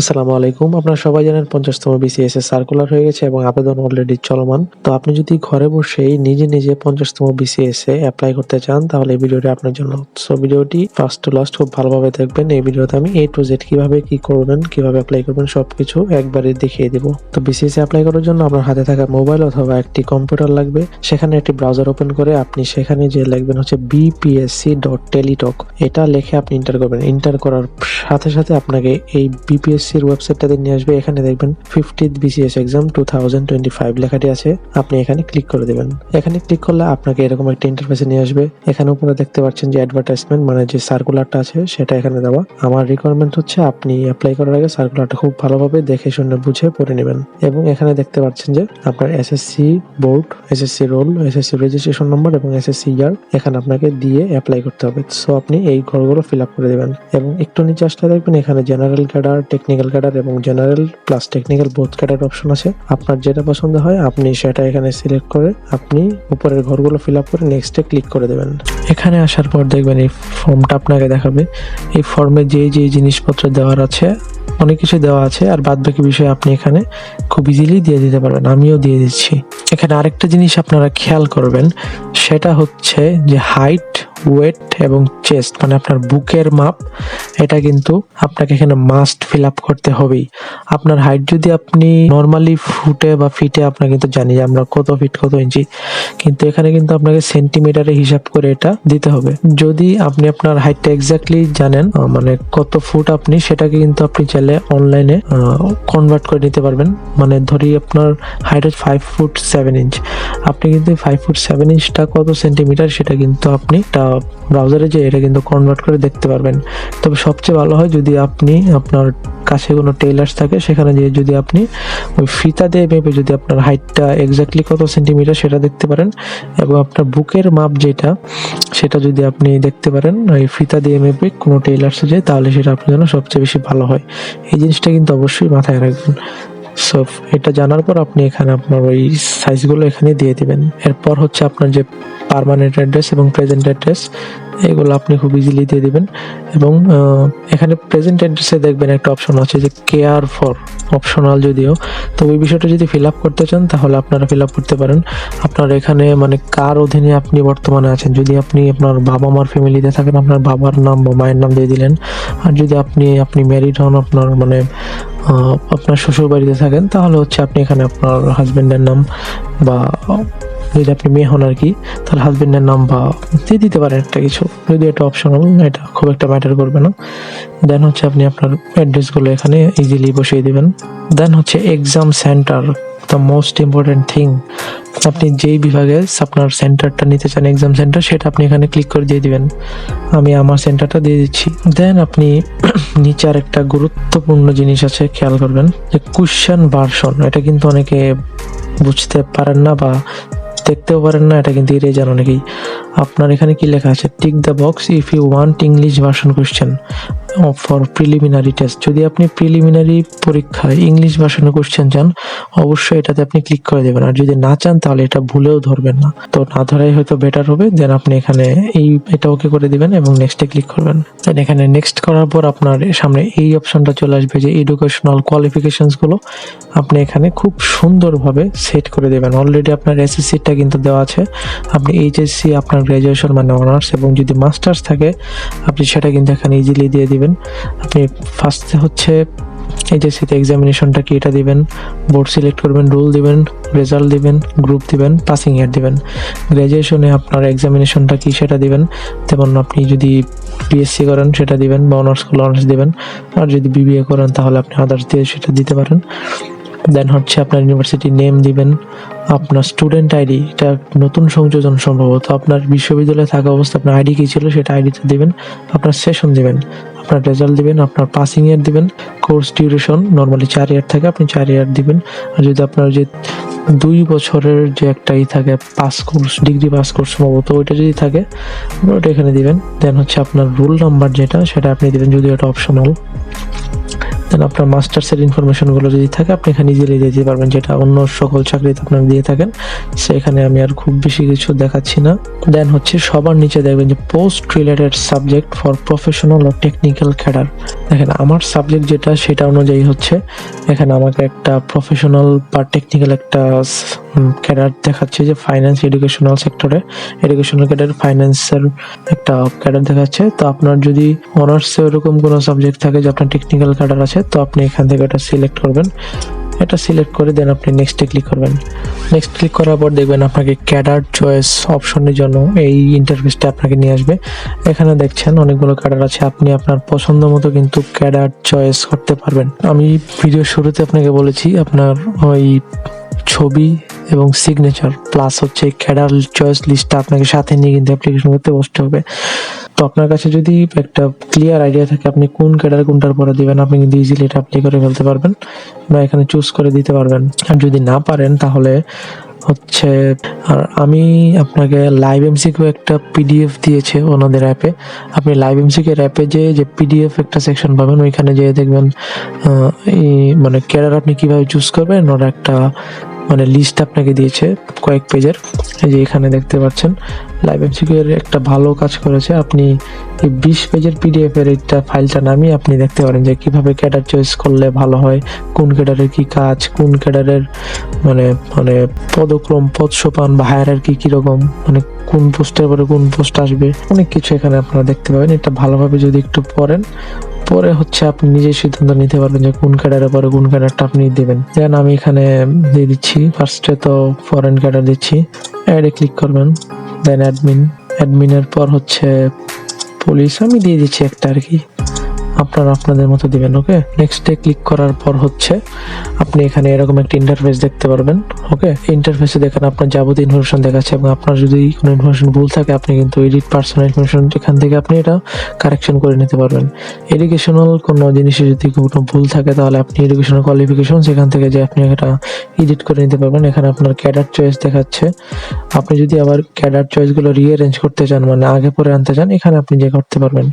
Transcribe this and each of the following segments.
আসসালামু আলাইকুম। আপনারা সবাই জানেন ৫০তম বিসিএস এর সার্কুলার হয়ে গেছে এবং আবেদন অলরেডি চলমান। তো আপনি যদি ঘরে বসেই নিজে ৫০তম বিসিএস এ এপ্লাই করতে চান তাহলে এই ভিডিওটি আপনার জন্য। সো ভিডিওটি ফার্স্ট টু লাস্ট খুব ভালোভাবে দেখবেন। এই ভিডিওতে আমি A to Z কিভাবে কি করবেন, কিভাবে এপ্লাই করবেন সবকিছু একবারে দেখিয়ে দিব। তো বিসিএস এ এপ্লাই করার জন্য আপনার হাতে থাকা মোবাইল অথবা একটি কম্পিউটার লাগবে। সেখানে একটি ব্রাউজার ওপেন করে আপনি সেখানে যে লিখবেন হচ্ছে bpsc.teletalk এটা লিখে আপনি এন্টার করবেন। এন্টার করার সাথে আপনাকে এই বিপিএসসির ওয়েবসাইটটাতে নিয়ে আসবে। এখানে দেখবেন 50th বিসিএস এক্সাম 2025 লেখাটি আছে। আপনি এখানে ক্লিক করে দেবেন। এখানে ক্লিক করলে আপনাকে এরকম একটা ইন্টারফেসে নিয়ে আসবে। এখানে উপরে দেখতে পাচ্ছেন যে অ্যাডভার্টাইজমেন্ট মানে যে সার্কুলারটা আছে সেটা এখানে দেওয়া। আমার রিকোয়ারমেন্ট হচ্ছে আপনি অ্যাপ্লাই করার আগে সার্কুলারটা খুব ভালোভাবে দেখে শুনে বুঝে পড়ে নেবেন। এবং এখানে দেখতে পাচ্ছেন যে আপনার SSC board, SSC role, SSC registration number এবং এসএসসি ইয়ার এখানে আপনাকে দিয়ে অ্যাপ্লাই করতে হবে। সো আপনি এই ঘরগুলো ফিল আপ করে দেবেন এবং একটু নিচে আসলে দেখবেন এখানে জেনারেল ক্যাডার, টেকনিক্যাল ক্যাডার এবং general plus technical both cadre option আছে। আপনার যেটা পছন্দ হয় আপনি সেটা এখানে সিলেক্ট করে আপনি উপরের ঘরগুলো ফিল আপ করে নেক্সটে ক্লিক করে দেবেন। এখানে আসার পর দেখবেন এই ফর্মটা আপনাকে দেখাবে। এই ফর্মে যে জিনিসপত্র দেওয়ার আছে অনেক কিছু দেওয়া আছে আর বাদ বাকি বিষয় আপনি এখানে খুব ইজিলি দিয়ে দিতে পারবেন। আমিও দিয়ে দিচ্ছি। এখানে আরেকটা জিনিস আপনারা খেয়াল করবেন, সেটা হচ্ছে যে হাইট, ওয়েট এবং চেস্ট মানে আপনার বুকের মাপ, এটা কিন্তু আপনাকে এখানে মাস্ট ফিল আপ করতে হবেই। আপনার হাইট যদি আপনি নর্মালি ফুটে বা ফিটে আমরা কিন্তু জানি যে আমরা কত ফিট কত ইঞ্চি, কিন্তু এখানে কিন্তু আপনাকে সেন্টিমিটারে হিসাব করে এটা দিতে হবে। যদি আপনি আপনার হাইটটা এক্স্যাক্টলি জানেন মানে কত ফুট আপনি, সেটাকে কিন্তু আপনি চাইলে অনলাইনে কনভার্ট করে নিতে পারবেন। মানে ধরি আপনার হাইট হচ্ছে 5 ফুট 7 ইঞ্চ, আপনি কিন্তু 5 ফুট 7 ইঞ্চটা কত সেন্টিমিটার সেটা কিন্তু আপনি ব্রাউজারে যে এটা কিন্তু কনভার্ট করে দেখতে পারবেন। তবে সবচেয়ে ভালো হয় যদি আপনি আপনার কাছে কোনো টেইলার্স থাকে সেখানে গিয়ে যদি আপনি ওই ফিতা দিয়ে মেপে যদি আপনার হাইটটা এক্স্যাক্টলি কত সেন্টিমিটার সেটা দেখতে পারেন এবং আপনার বুকের মাপ যেটা সেটা যদি আপনি দেখতে পারেন ওই ফিতা দিয়ে মেপে কোনো টেইলার্সে যায় তাহলে সেটা আপনার জন্য সবচেয়ে বেশি ভালো হয়। এই জিনিসটা কিন্তু অবশ্যই মাথায় রাখবেন। সো এটা জানার পর আপনি এখানে আপনার ওই সাইজগুলো এখানে দিয়ে দিবেন। এরপর হচ্ছে আপনার যে পার্মানেন্ট অ্যাড্রেস এবং প্রেজেন্ট অ্যাড্রেস এগুলো আপনি খুব ইজিলি দিয়ে দিবেন। এবং এখানে প্রেজেন্ট অ্যাড্রেসে দেখবেন একটা অপশন আছে যে কেয়ার ফর, অপশনাল যদিও, তো ওই বিষয়টা যদি ফিল আপ করতে চান তাহলে আপনারা ফিল আপ করতে পারেন। আপনার এখানে মানে কার অধীনে আপনি বর্তমানে আছেন, যদি আপনি আপনার বাবা মার ফ্যামিলিতে থাকেন আপনার বাবার নাম বা মায়ের নাম দিয়ে দিলেন। আর যদি আপনি ম্যারিড হন আপনার মানে আপনার শ্বশুর বাড়িতে থাকেন তাহলে হচ্ছে আপনি এখানে আপনার হাজবেন্ডের নাম বা যদি আপনি মেয়ে হন আর কি তাহলে হাজবেন্ডের নাম বা দিয়ে দিতে পারেন একটা কিছু, যদি এটা অপশনাল, এটা খুব একটা ম্যাটার করবে না। দেন হচ্ছে আপনি আপনার অ্যাড্রেসগুলো এখানে ইজিলি বসিয়ে দিবেন। দেন হচ্ছে exam centre, the most important thing. আপনি যেই বিভাগে আপনার সেন্টারটা নিতে চান এক্সাম সেন্টার সেটা আপনি এখানে ক্লিক করে দিয়ে দিবেন। আমি আমার সেন্টারটা দিয়ে দিচ্ছি। দেন আপনি নিচে আর একটা গুরুত্বপূর্ণ জিনিস আছে খেয়াল করবেন যে কোশ্চেন ভার্সন, এটা কিন্তু অনেকে বুঝতে পারেন না বা দেখতেও পারেন না, এটা কিন্তু এড়িয়ে যান অনেকেই। আপনার এখানে কি লেখা আছে, tick the box if you want English version question for preliminary test. যদি আপনি প্রিলিমিনারি পরীক্ষায় ইংলিশ ভার্সনে কোশ্চেন চান অবশ্যই এটাতে আপনি ক্লিক করে দেবেন। আর যদি না চান তাহলে এটা ভুলেও ধরবেন না, তো না ধরাই হয়তো বেটার হবে। দেন আপনি এখানে এটা ওকে করে দিবেন এবং নেক্সটে ক্লিক করবেন। দেন এখানে নেক্সট করার পর আপনার সামনে এই অপশনটা চলে আসবে যে এডুকেশনাল কোয়ালিফিকেশনস গুলো আপনি এখানে খুব সুন্দরভাবে সেট করে দেবেন। অলরেডি আপনার এসএসসিটা কিন্তু দেওয়া আছে, আপনি এইচএসসি, আপনার গ্র্যাজুয়েশন মানে অনার্স এবং যদি মাস্টার্স থাকে আপনি সেটা কিন্তু এখানে ইজিলি দিয়ে দিবেন। আপনি ফার্স্টে হচ্ছে এইচএসসিতে এক্সামিনেশনটা কি এটা দিবেন, বোর্ড সিলেক্ট করবেন, রোল দিবেন, রেজাল্ট দিবেন, গ্রুপ দিবেন, পাসিং ইয়ার দিবেন। গ্র্যাজুয়েশনে আপনার এক্সামিনেশনটা কি সেটা দিবেন, যেমন আপনি যদি বিএসসি করেন সেটা দিবেন বা অনার্স করলে অনার্স দিবেন, আর যদি বিবিএ করেন তাহলে আপনি আদার্স দিয়ে সেটা দিতে পারেন। দেন হচ্ছে আপনার ইউনিভার্সিটি নেম দিবেন, আপনার স্টুডেন্ট আইডি, এটা নতুন সংযোজন সম্ভবত, আপনার বিশ্ববিদ্যালয়ে থাকা অবস্থা আপনার আইডি কি ছিল সেটা আইডিতে দিবেন, আপনার সেশন দিবেন, আপনার রেজাল্ট দিবেন, আপনার পাসিং ইয়ার দিবেন, কোর্স ডিউরেশন নর্মালি 4 ইয়ার থাকে আপনি 4 ইয়ার দিবেন। আর যদি আপনার যে 2 বছরের যে একটাই থাকে pass course, degree pass course সম্ভবত ওইটা যদি থাকে ওটা এখানে দিবেন। দেন হচ্ছে আপনার রোল নাম্বার যেটা সেটা আপনি দিবেন, যদি এটা অপশনাল। দেন আপনার মাস্টার্সের ইনফরমেশনগুলো যদি থাকে আপনি এখানে ইজিলি দিয়ে দিতে পারবেন, যেটা অন্য সকল চাকরিতে আপনারা দিয়ে থাকেন। সেখানে আমি আর খুব বেশি কিছু দেখাচ্ছি না। দেন হচ্ছে সবার নিচে দেখবেন যে post related subject for professional ও টেকনিক্যাল ক্যাডার। দেখেন আমার সাবজেক্ট যেটা সেটা অনুযায়ী হচ্ছে এখানে আমাকে একটা প্রফেশনাল বা টেকনিক্যাল একটা ক্যাডার দেখাচ্ছে, যে ফাইন্যান্স এডুকেশনাল সেক্টরে এডুকেশনাল ক্যাডার ফাইন্যান্সের একটা ক্যাডার দেখাচ্ছে। তো আপনার যদি অনার্সে ওরকম কোনো সাবজেক্ট থাকে যে আপনার টেকনিক্যাল ক্যাডার আছে, তো আপনি এখান থেকে এটা সিলেক্ট করবেন। এটা সিলেক্ট করে দেন আপনি নেক্সটে ক্লিক করবেন। নেক্সট ক্লিক করার পর দেখবেন আপনাকে ক্যাডার চয়েস অপশনের জন্য এই ইন্টারফেসটা আপনাকে নিয়ে আসবে। এখানে দেখছেন অনেকগুলো ক্যাডার আছে, আপনি আপনার পছন্দ মতো কিন্তু ক্যাডার চয়েস করতে পারবেন। আমি ভিডিও শুরুতে আপনাকে বলেছি আপনার ওই ছবি এবং সিগনেচার প্লাস হচ্ছে ক্যাডার চয়েস লিস্টটা আপনাকে সাথে নিয়ে কিন্তু অ্যাপ্লিকেশন করতে বসতে হবে। তো আপনার কাছে যদি একটা ক্লিয়ার আইডিয়া থাকে আপনি কোন ক্যাডার কোনটার পরে দিবেন, আপনি কিন্তু ইজিলি এটা অ্যাপ্লাই করে ফেলতে পারবেন বা এখানে চুজ করে দিতে পারবেন। আর যদি না পারেন তাহলে হচ্ছে, আর আমি আপনাকে লাইভ এমসিকিউ একটা পিডিএফ দিয়েছে ওনাদের অ্যাপে, আপনি লাইভ এমসিকিউ এর অ্যাপে যে পিডিএফ একটা সেকশন পাবেন, ওইখানে যেয়ে দেখবেন এই মানে ক্যাডার আপনি কিভাবে চুজ করবেন ওরা একটা মানে লিস্ট আপনাকে দিয়েছে কয়েক পেজের। এই যে এখানে দেখতে পাচ্ছেন লাইভ এমসিকিউ এর একটা ভালো কাজ করেছে। আপনি এই 20 পেজের পিডিএফ এর একটা ফাইলটা নামিয়ে আপনি দেখতে পারেন যে কিভাবে ক্যাডার চয়েস করলে ভালো হয়, কোন ক্যাডারের কি কাজ, কোন ক্যাডারের মানে মানে পদক্রম পদ সোপান বা হায়ারার্কি কিরকম, মানে কোন পোস্টের পরে কোন পোস্ট আসবে, অনেক কিছু এখানে আপনারা দেখতে পাবেন। এটা ভালোভাবে যদি একটু পড়েন পরে হচ্ছে আপনি নিজেই সিদ্ধান্ত নিতে পারবেন যে কোন ক্যাডারের পরে কোন ক্যাডারটা আপনি দিবেন। দেন আমি এখানে দিয়ে দিচ্ছি, ফার্স্টে তো ফরেন ক্যাডার দিচ্ছি, অ্যাডে ক্লিক করবেন। দেন অ্যাডমিনের পর হচ্ছে পুলিশ আমি দিয়ে দিচ্ছি একটা আর কি, আপনারা আপনাদের মতো দিবেন। ওকে, নেক্সটে ক্লিক করার পর হচ্ছে আপনি এখানে এরকম একটা ইন্টারফেস দেখতে পারবেন। ওকে, ইন্টারফেসে দেখেন আপনার যাবতীয় ইনফরমেশন দেখাচ্ছে এবং আপনার যদি কোনো ইনফরমেশন ভুল থাকে আপনি কিন্তু এডিট পার্সোনাল ইনফরমেশন এখান থেকে আপনি এটা কারেকশন করে নিতে পারবেন। এডুকেশনাল কোনো জিনিসে যদি কোনো ভুল থাকে তাহলে আপনি এডুকেশনাল কোয়ালিফিকেশন সেখান থেকে যে আপনি এটা এডিট করে নিতে পারবেন। এখানে আপনার ক্যাডার চয়েস দেখাচ্ছে, আপনি যদি আবার ক্যাডার চয়েসগুলো রিঅ্যারেঞ্জ করতে চান মানে আগে পরে আনতে চান, এখানে আপনি যে করতে পারবেন।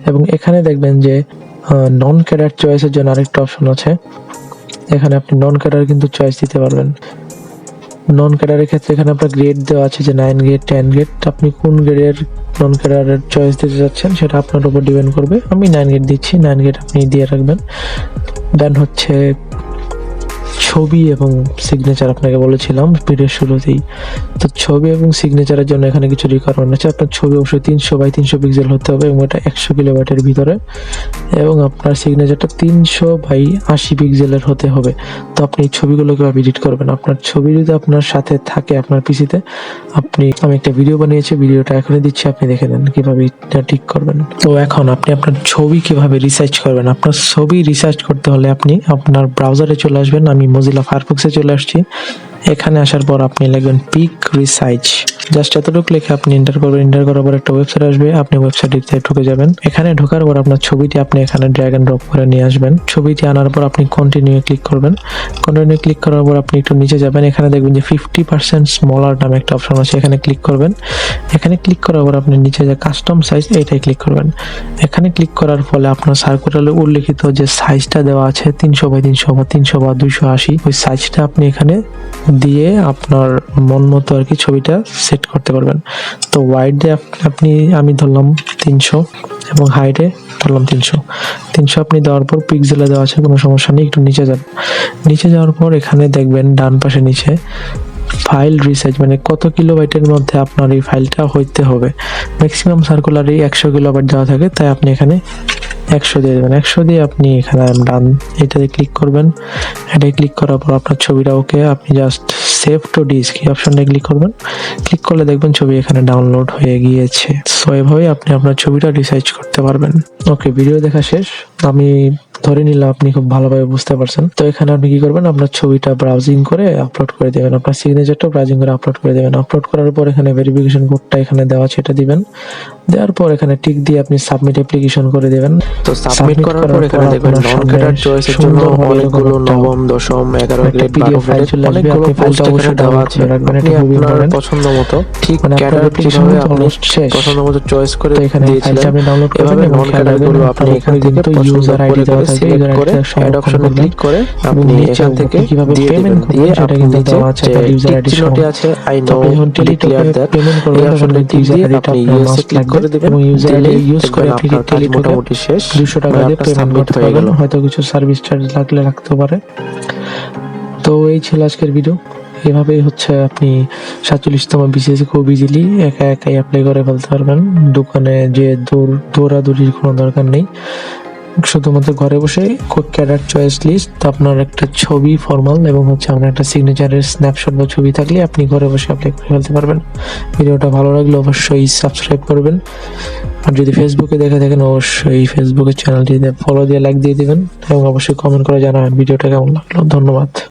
এবং এখানে দেখবেন যে নন ক্যাডার চয়েসের জন্য আরেকটা অপশন আছে, এখানে আপনি নন ক্যাডার কিন্তু চয়েস দিতে পারবেন। নন ক্যাডারের ক্ষেত্রে এখানে আপনার গ্রেড দেওয়া আছে যে 9 গ্রেড 10 গ্রেড, আপনি কোন গ্রেডের নন ক্যাডারের চয়েস দিতে যাচ্ছেন সেটা আপনার উপর ডিপেন্ড করবে। আমি 9 গ্রেড দিচ্ছি, 9 গ্রেড আপনি দিয়ে রাখবেন। দেন হচ্ছে ছবি এবং সিগনেচার আপনাকে বলেছিলাম ভিডিওর শুরুতেই, তো ছবি এবং সিগনেচারের জন্য এখানে কিছু রিকোয়ারমেন্ট আছে। আপনার ছবি অবশ্যই 300 বাই 300 পিক্সেল হতে হবে এবং এটা 100 কিলোবাইটের ভিতরে, এবং আপনার সিগনেচারটা 300 বাই 80 পিক্সেলের হতে হবে। তো আপনি এই ছবিগুলো কিভাবে এডিট করবেন, আপনার ছবি যদি আপনার সাথে থাকে আপনার পিসিতে, আমি একটা ভিডিও বানিয়েছি, ভিডিওটা এখনই দিচ্ছি, আপনি দেখে নেন কিভাবে এটা ঠিক করবেন। তো এখন আপনি আপনার ছবি কিভাবে রিসার্চ করবেন, আপনার ছবি রিসার্চ করতে হলে আপনি আপনার ব্রাউজারে চলে আসবেন। আমি মোজিলা ফায়ারফক্সে চলে আসছি। এখানে আসার পর আপনি লিখবেন পিক রিসার্চ, জাস্ট এতটুকু লিখে আপনি এন্টার করবেন। এন্টার করার পর একটা ওয়েবসাইট আসবে, আপনি ওয়েবসাইটে ঢুকে যাবেন। এখানে ঢোকার পর আপনার ছবিটি আপনি এখানে ড্র্যাগ এন্ড ড্রপ করে নিয়ে আসবেন। ছবিটি আনার পর আপনি কন্টিনিউ ক্লিক করবেন। কন্টিনিউ ক্লিক করার পর আপনি একটু নিচে যাবেন, এখানে দেখবেন যে 50% স্মলার নামে একটা অপশন আছে, এখানে ক্লিক করবেন। এখানে ক্লিক করার পর আপনি নিচে যে কাস্টম সাইজ এটাই ক্লিক করবেন। এখানে ক্লিক করার ফলে আপনার সার্কুলারে উল্লেখিত যে সাইজটা দেওয়া আছে 300 বাই 300 বা 300 বা 280, ওই সাইজটা আপনি এখানে দিয়ে আপনার মন মতো আর কি ছবিটা সেট করতে পারবেন। তো ওয়াইডে আমি ধরলাম 300 এবং হাইটে ধরলাম 300 আপনি দেওয়ার পর পিক্সেলে দেওয়া আছে, কোনো সমস্যা নেই। একটু নিচে যাবেন, নিচে যাওয়ার পর এখানে দেখবেন ডান পাশে নিচে ফাইল রিসাইজ মানে কত কিলোবাইটের মধ্যে আপনার এই ফাইলটা হইতে হবে। ম্যাক্সিমাম সার্কুলারে 100 কিলোবাইট দেওয়া থাকে, তাই আপনি এখানে 100 দিয়ে দেবেন। 100 দিয়ে আপনি এখানে ডান এটাতে ক্লিক করবেন। এটাই ক্লিক করার পর আপনার ছবিটা ওকে, আপনি জাস্ট সেভ টু ডিস্ক এই অপশনটা ক্লিক করবেন। ক্লিক করলে দেখবেন ছবি এখানে ডাউনলোড হয়ে গিয়েছে। সো এভাবে আপনি আপনার ছবিটা রিসার্চ করতে পারবেন। ওকে, ভিডিও দেখা শেষ। আমি ধরে নিলাম আপনি খুব ভালোভাবে বুঝতে পারছেন। তো এখানে আপনি কি করবেন, আপনার ছবিটা ব্রাউজিং করে আপলোড করে দেবেন, আপনার সিগনেচারটা ব্রাউজিং করে আপলোড করে দেবেন। আপলোড করার পর এখানে ভেরিফিকেশন কোডটা এখানে দেওয়া আছে, এটা দিবেন। দেওয়ার পর এখানে টিক দিয়ে আপনি সাবমিট অ্যাপ্লিকেশন করে দেবেন। তো সাবমিট করার পর এখানে দেখবেন নন ক্যাডার চয়েসের জন্য অনেকগুলো নবম, দশম, 11 গ্রেড, 12 গ্রেড অনেকগুলো পোস্ট এখানে দেওয়া আছে। আপনি আপনার পছন্দ মতো ঠিক ক্যাডার কিভাবে আপনি পছন্দ মতো চয়েস করে দিয়েছিলেন, এভাবে নন ক্যাডার গুলো আপনি এখান থেকে পছন্দ করে সিলেক্ট করে অ্যাড অপশনে ক্লিক করে আপনি এখান থেকে কিভাবে দিয়ে পেমেন্ট দিবেন। করবেন দিয়ে সেটা আপনি কিন্তু নিচে দেওয়া আছে যে একটা ইউজার আইডি চিহ্নটি আছে আই নো যখন ডিক্লেয়ার দ্যাট পেমেন্ট এই করবেন তখন অপশনে কিন্তু ক্লিক ইউজার দিয়ে আইডিটা আপনি আপনার ইউএসএ মাস্ট ক্লিক লাগবে করে দিবেন। এবং ইউজার আইডি দিলেই ইউজ করে দেখবেন আপনি আপনার কাজ টেলিটকে মোটামুটি শেষ, 200 টাকা মানে দিয়ে আপনার পেমেন্ট সাবমিট করতে হয়ে পারবেন, গেল। হয়তো কিছু সার্ভিস চার্জ লাগলে রাখতে পারে। তো এই ছিল আজকের ভিডিও। এভাবেই হচ্ছে আপনি 47তম বিসিএস খুব ইজিলি একা একাই অ্যাপ্লাই করে ফেলতে পারবেন। দোকানে যে দৌড়াদৌড়ির কোনো দরকার নেই। শুধুমাত্র ঘরে বসে ক্যাডার চয়েস লিস্ট, আপনার একটা ছবি ফর্মাল এবং হচ্ছে আপনার একটা সিগনেচারের স্ন্যাপশট বা ছবি থাকলে আপনি ঘরে বসে অ্যাপ্লাই করে ফেলতে পারবেন। ভিডিওটা ভালো লাগলে অবশ্যই সাবস্ক্রাইব করবেন, আর যদি ফেসবুকে দেখে থাকেন অবশ্যই ফেসবুকের চ্যানেলটিতে ফলো দিয়ে লাইক দিয়ে দিবেন এবং অবশ্যই কমেন্ট করে জানাবেন ভিডিওটা কেমন লাগলো। ধন্যবাদ।